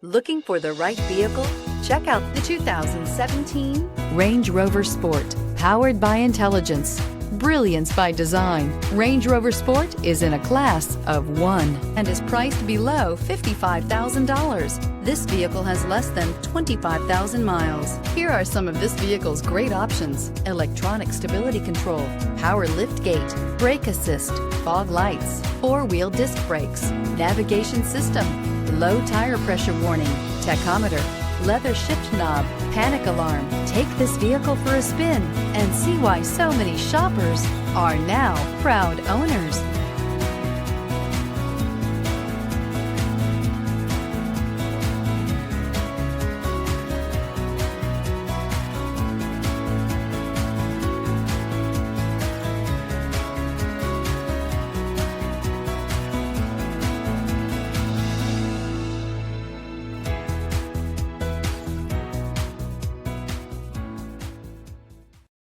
Looking for the right vehicle? Check out the 2017 Range Rover Sport. Powered by intelligence, brilliance by design, Range Rover Sport is in a class of one and is priced below $55,000. This vehicle has less than 25,000 miles. Here are some of this vehicle's great options: electronic stability control, power liftgate, brake assist, fog lights, four-wheel disc brakes, navigation system, low tire pressure warning, tachometer, leather shift knob, panic alarm. Take this vehicle for a spin and see why so many shoppers are now proud owners.